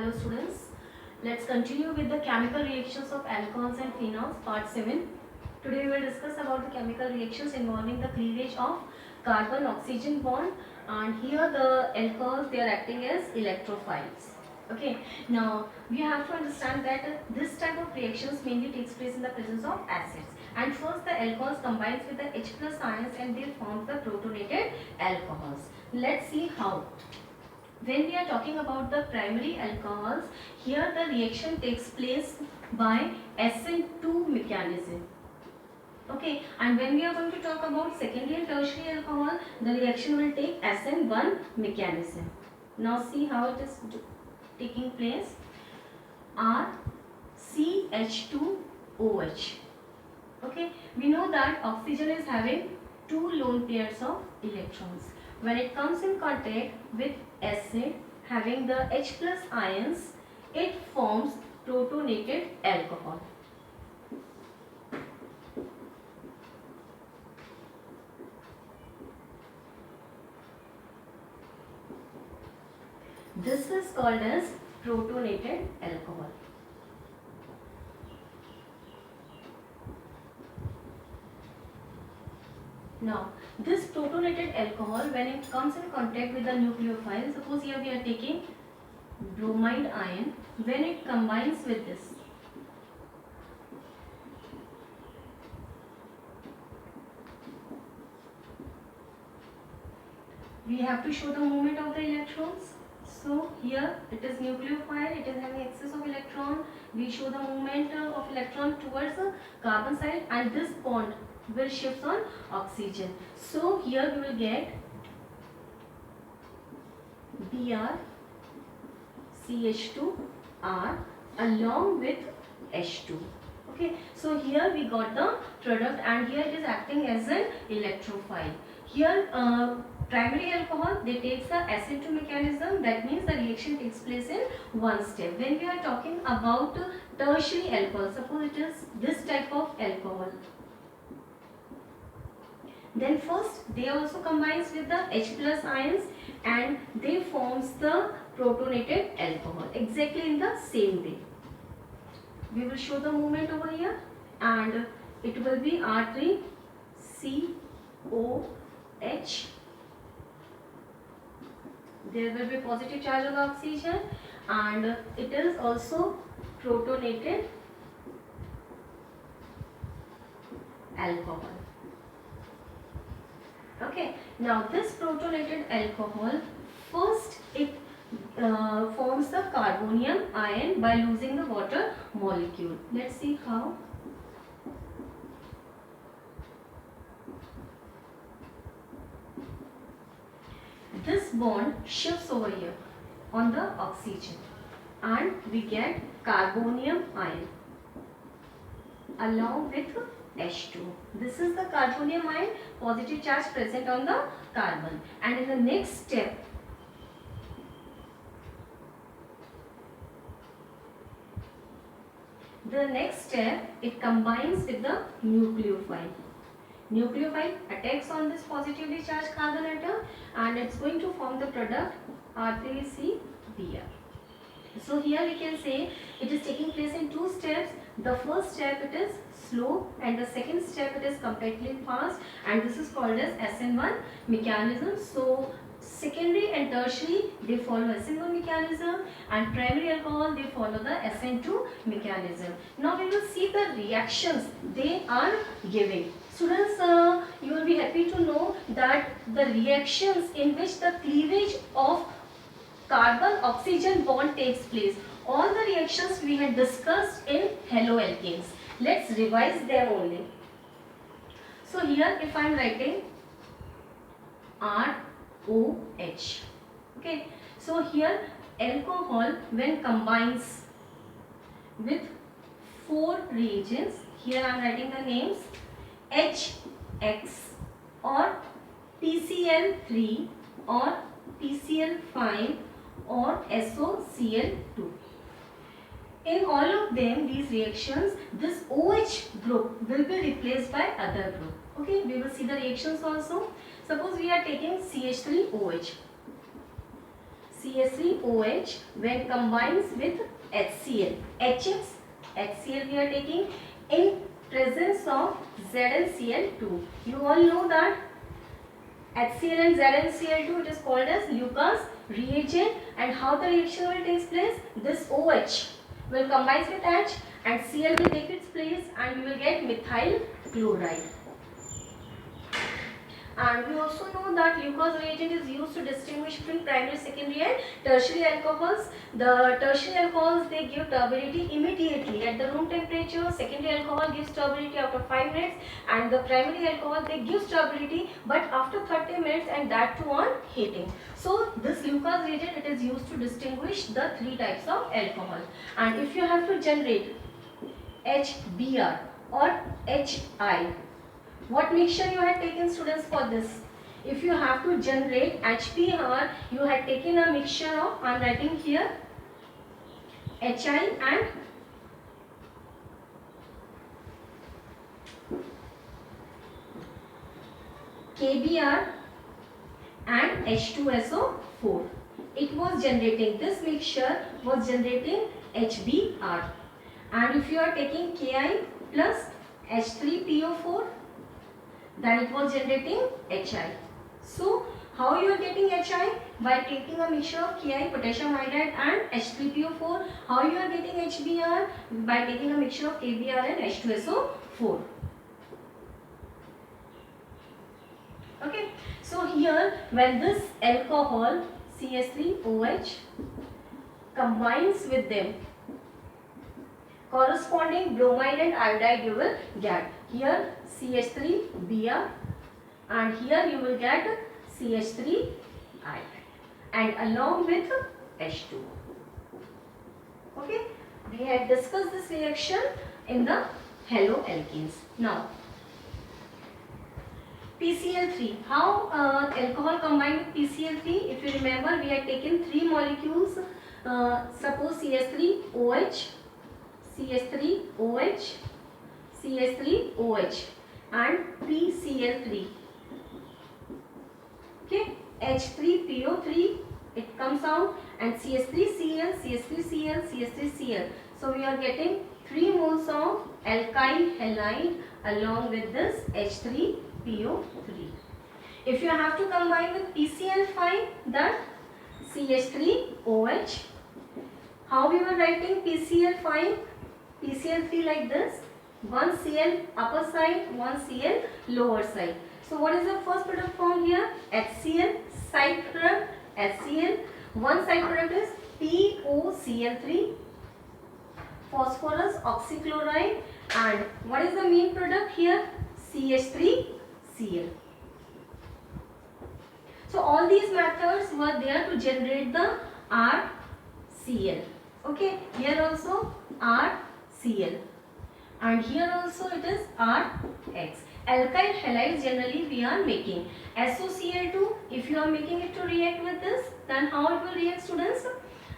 Hello students, let's continue with the chemical reactions of alcohols and phenols, part 7. Today we will discuss about the chemical reactions involving the cleavage of carbon-oxygen bond, and here the alcohols, they are acting as electrophiles. Okay, now we have to understand that this type of reactions mainly takes place in the presence of acids, and first the alcohols combines with the H plus ions and they form the protonated alcohols. Let's see how. When we are talking about the primary alcohols, here the reaction takes place by SN2 mechanism. Okay, and when we are going to talk about secondary and tertiary alcohol, the reaction will take SN1 mechanism. Now see how it is taking place. RCH2OH. Okay, we know that oxygen is having two lone pairs of electrons. When it comes in contact with acid having the H plus ions, it forms protonated alcohol. This is called as protonated alcohol. Now, this protonated alcohol, when it comes in contact with the nucleophile, suppose here we are taking bromide ion, when it combines with this, we have to show the movement of the electrons. So here it is nucleophile, it is having excess of electron. We show the movement of electron towards the carbon side, and this bond will shift on oxygen. So here we will get BrCH2R along with H2. Okay, so here we got the product, and here it is acting as an electrophile. Here primary alcohol, they takes the SN2 mechanism, that means the reaction takes place in one step. When we are talking about tertiary alcohol, suppose it is this type of alcohol, then first they also combines with the H plus ions and they forms the protonated alcohol exactly in the same way. We will show the movement over here, and it will be R3COH. There will be positive charge of oxygen, and it is also protonated alcohol. Okay, now this protonated alcohol, first it forms the carbonium ion by losing the water molecule. Let's see how. This bond shifts over here on the oxygen, and we get carbonium ion along with H2. This is the carbonium ion, positive charge present on the carbon, and in the next step, it combines with the nucleophile. Nucleophile attacks on this positively charged carbon atom, and it's going to form the product R3CBr. So here we can say it is taking place in two steps. The first step it is slow, and the second step it is completely fast, and this is called as SN1 mechanism. So secondary and tertiary, they follow SN1 mechanism, and primary alcohol, they follow the SN2 mechanism. Now we will see the reactions they are giving. Students, you will be happy to know that the reactions in which the cleavage of carbon-oxygen bond takes place, all the reactions we had discussed in haloalkanes. Let's revise them only. So here if I am writing ROH, okay, so here alcohol when combines with four reagents, here I am writing the names HX or PCl3 or PCl5 or SOCl2. In all of them, these reactions, this OH group will be replaced by other group. Okay, we will see the reactions also. Suppose we are taking CH3OH. CH3OH when combines with HCl. HCl we are taking in presence of ZnCl2. You all know that HCl and ZnCl2, it is called as Lucas reagent, and how the reaction will take place? This OH will combine with H and Cl will take its place and we will get methyl chloride. And we also know that Lucas reagent is used to distinguish between primary, secondary and tertiary alcohols. The tertiary alcohols, they give turbidity immediately at the room temperature. Secondary alcohol gives turbidity after 5 minutes, and the primary alcohol, they give turbidity but after 30 minutes, and that too on heating. So this Lucas reagent, it is used to distinguish the 3 types of alcohol. And if you have to generate HBr or HI, what mixture you had taken, students, for this? If you have to generate HBr, you had taken a mixture of, I am writing here, HI and KBr and H2SO4. It was generating, this mixture was generating HBr. And if you are taking Ki plus H3PO4, then it was generating HI. So how you are getting HI? By taking a mixture of Ki, potassium iodide and H3PO4. How you are getting HBr? By taking a mixture of KBr and H2SO4. Okay. So here, when this alcohol CH3OH combines with them, corresponding bromide and iodide you will get. Here CH3Br and here you will get CH3 iodide and along with H2. Okay, we had discussed this reaction in the haloalkenes. Now PCl3, how alcohol combined with PCl3? If you remember, we had taken 3 molecules, suppose CH3OH, CH3OH, CH3OH and PCl3. Okay, H3PO3, it comes out, and CH3Cl, CH3Cl, CH3Cl. So we are getting 3 moles of alkyl halide along with this H3PO3. If you have to combine with PCl5, then CH3OH. How we were writing PCl5? PCl3 like this, 1 Cl upper side, 1 Cl lower side. So what is the first product formed here? HCl, side product HCl, one side product is POCl3, phosphorus oxychloride, and what is the main product here? CH3Cl. So all these methods were there to generate the RCl. Okay, here also RCl and here also it is RX. Alkyl halides generally we are making. SOCl2, if you are making it to react with this, then how it will react, students?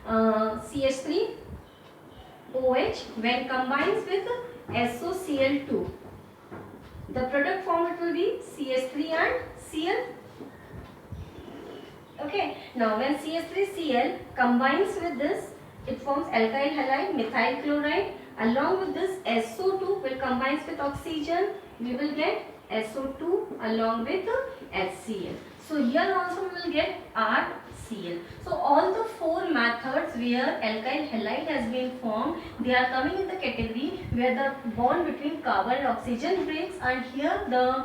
CH3OH when combines with SOCl2, the product form it will be CH3 and Cl. Okay, now when CH3Cl combines with this, it forms alkyl halide methyl chloride. Along with this, SO2 will combine with oxygen. We will get SO2 along with HCl. So here also we will get RCl. So all the 4 methods where alkyl halide has been formed, they are coming in the category where the bond between carbon and oxygen breaks, and here the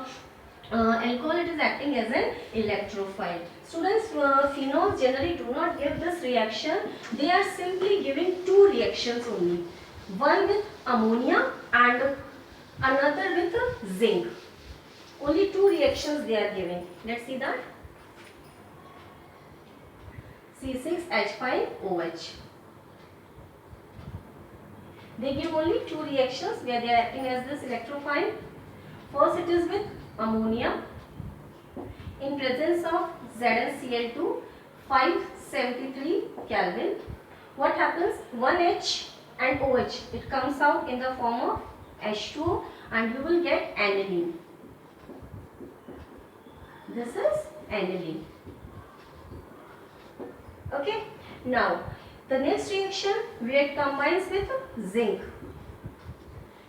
alcohol it is acting as an electrophile. Students, phenols generally do not give this reaction. They are simply giving 2 reactions only. One with ammonia and another with zinc. Only 2 reactions they are giving. Let's see that. C6H5OH. They give only 2 reactions where they are acting as this electrophile. First it is with ammonia in presence of ZnCl2 573 Kelvin. What happens? 1H and OH, it comes out in the form of H2O and you will get aniline. This is aniline. Okay. Now the next reaction where it combines with zinc.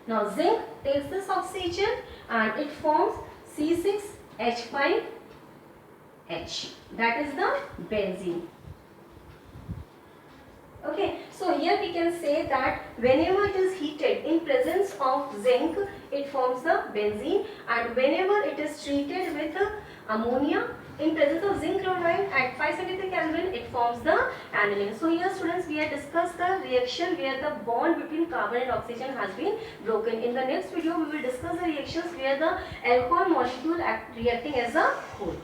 Now zinc takes this oxygen and it forms C6H5H. That is the benzene. Okay, so here we can say that whenever it is heated in presence of zinc, it forms the benzene, and whenever it is treated with ammonia in presence of zinc chloride at 573 Kelvin, it forms the aniline. So here students, we have discussed the reaction where the bond between carbon and oxygen has been broken. In the next video, we will discuss the reactions where the alcohol molecule reacting as a whole.